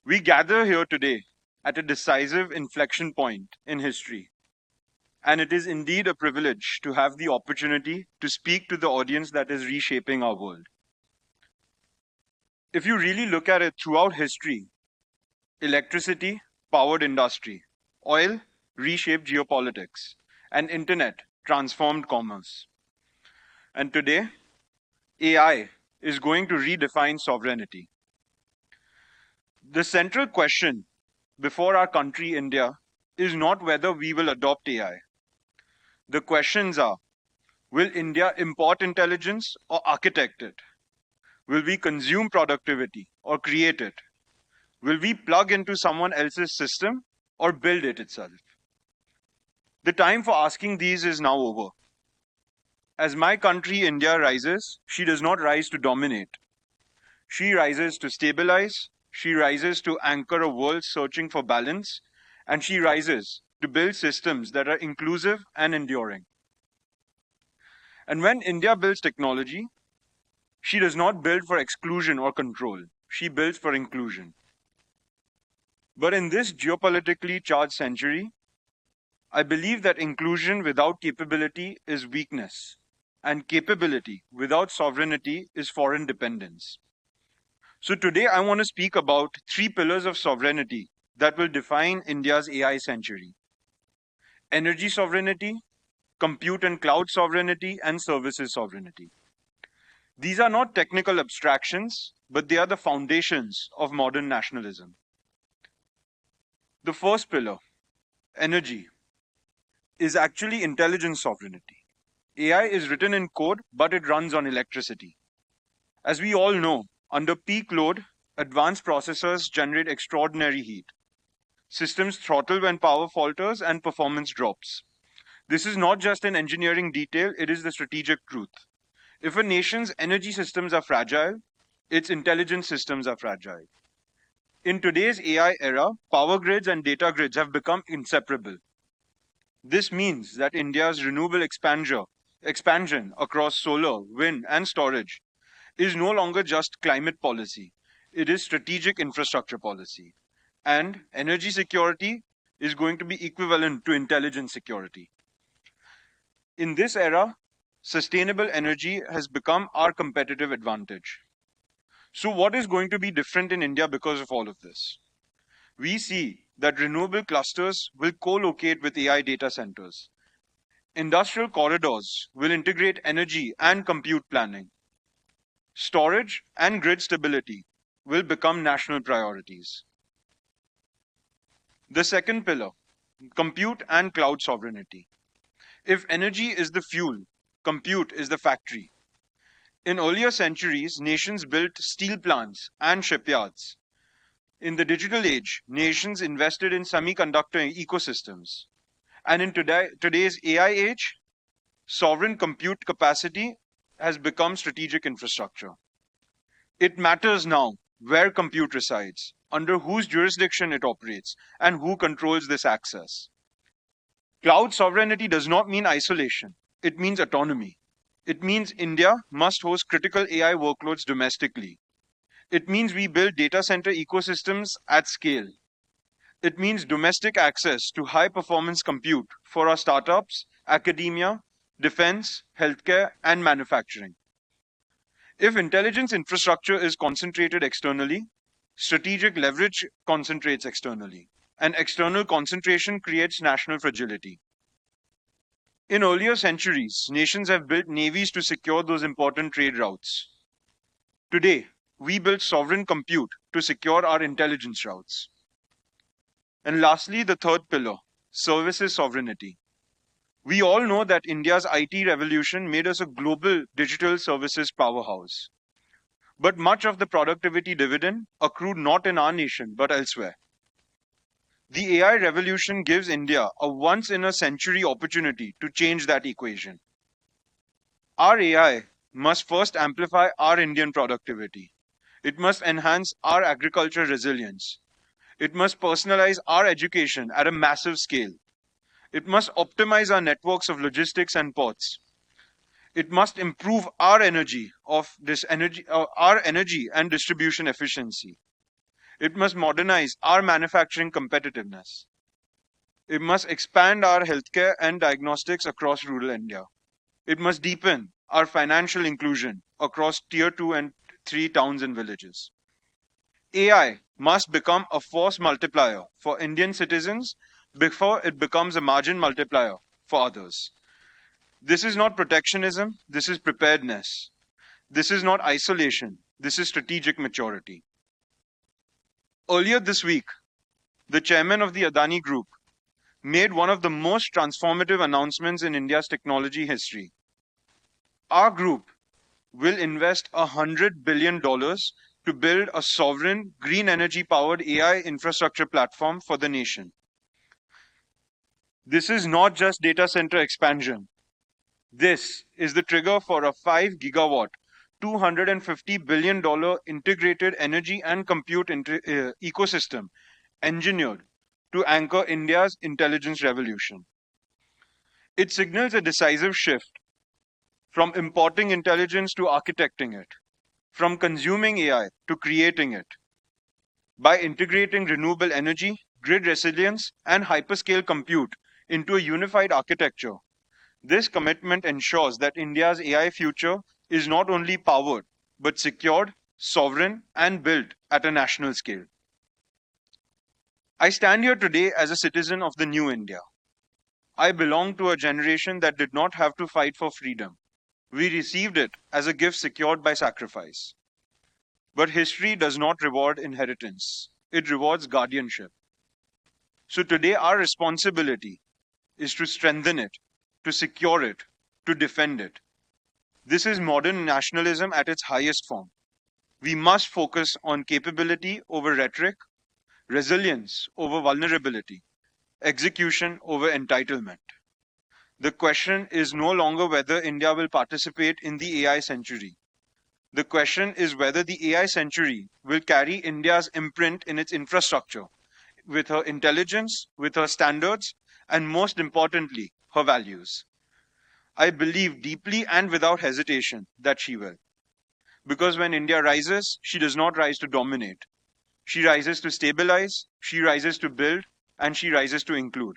We gather here today at a decisive inflection point in history, and it is indeed a privilege to have the opportunity to speak to the audience that is reshaping our world. If you really look at it throughout history, electricity powered industry, oil reshaped geopolitics, and internet transformed commerce. And today, AI is going to redefine sovereignty. The central question before our country, India, is not whether we will adopt AI. The questions are, will India import intelligence or architect it? Will we consume productivity or create it? Will we plug into someone else's system or build it itself? The time for asking these is now over. As my country, India, rises, she does not rise to dominate. She rises to stabilize, she rises to anchor a world searching for balance, and she rises to build systems that are inclusive and enduring. And when India builds technology, she does not build for exclusion or control. She builds for inclusion. But in this geopolitically charged century, I believe that inclusion without capability is weakness, and capability without sovereignty is foreign dependence. So today I want to speak about three pillars of sovereignty that will define India's AI century: energy sovereignty, compute and cloud sovereignty, and services sovereignty. These are not technical abstractions, but they are the foundations of modern nationalism. The first pillar, energy, is actually intelligence sovereignty. AI is written in code, but it runs on electricity. As we all know, under peak load, advanced processors generate extraordinary heat. Systems throttle when power falters and performance drops. This is not just an engineering detail, it is the strategic truth. If a nation's energy systems are fragile, its intelligence systems are fragile. In today's AI era, power grids and data grids have become inseparable. This means that India's renewable expansion across solar, wind, and storage is no longer just climate policy, it is strategic infrastructure policy. And energy security is going to be equivalent to intelligence security. In this era, sustainable energy has become our competitive advantage. So, what is going to be different in India because of all of this? We see that renewable clusters will co locate with AI data centers. Industrial corridors will integrate energy and compute planning. Storage and grid stability will become national priorities. The second pillar, compute and cloud sovereignty. If energy is the fuel, compute is the factory. In earlier centuries, nations built steel plants and shipyards. In the digital age, nations invested in semiconductor ecosystems. And in today's AI age, sovereign compute capacity has become strategic infrastructure. It matters now where compute resides, under whose jurisdiction it operates, and who controls this access. Cloud sovereignty does not mean isolation, it means autonomy. It means India must host critical AI workloads domestically. It means we build data center ecosystems at scale. It means domestic access to high performance compute for our startups, academia, defense, healthcare, and manufacturing. If intelligence infrastructure is concentrated externally, strategic leverage concentrates externally, and external concentration creates national fragility. In earlier centuries, nations have built navies to secure those important trade routes. Today, we build sovereign compute to secure our intelligence routes. And lastly, the third pillar, services sovereignty. We all know that India's IT revolution made us a global digital services powerhouse. But much of the productivity dividend accrued not in our nation but elsewhere. The AI revolution gives India a once in a century opportunity to change that equation. Our AI must first amplify our Indian productivity. It must enhance our agriculture resilience. It must personalize our education at a massive scale. It must optimize our networks of logistics and ports. It must improve our energy and distribution efficiency. It must modernize our manufacturing competitiveness. It must expand our healthcare and diagnostics across rural India. It must deepen our financial inclusion across tier 2 and 3 towns and villages. AI must become a force multiplier for Indian citizens before it becomes a margin multiplier for others. This is not protectionism, this is preparedness. This is not isolation, this is strategic maturity. Earlier this week, the chairman of the Adani Group made one of the most transformative announcements in India's technology history. Our group will invest $100 billion to build a sovereign, green energy powered AI infrastructure platform for the nation. This is not just data center expansion. This is the trigger for a 5 gigawatt, $250 billion integrated energy and compute ecosystem engineered to anchor India's intelligence revolution. It signals a decisive shift from importing intelligence to architecting it, from consuming AI to creating it. By integrating renewable energy, grid resilience, and hyperscale compute into a unified architecture, this commitment ensures that India's AI future is not only powered, but secured, sovereign, and built at a national scale. I stand here today as a citizen of the new India. I belong to a generation that did not have to fight for freedom. We received it as a gift secured by sacrifice. But history does not reward inheritance, it rewards guardianship. So today, our responsibility is to strengthen it, to secure it, to defend it. This is modern nationalism at its highest form. We must focus on capability over rhetoric, resilience over vulnerability, execution over entitlement. The question is no longer whether India will participate in the AI century. The question is whether the AI century will carry India's imprint in its infrastructure, with her intelligence, with her standards, and most importantly, her values. I believe deeply and without hesitation that she will. Because when India rises, she does not rise to dominate. She rises to stabilize, she rises to build, and she rises to include.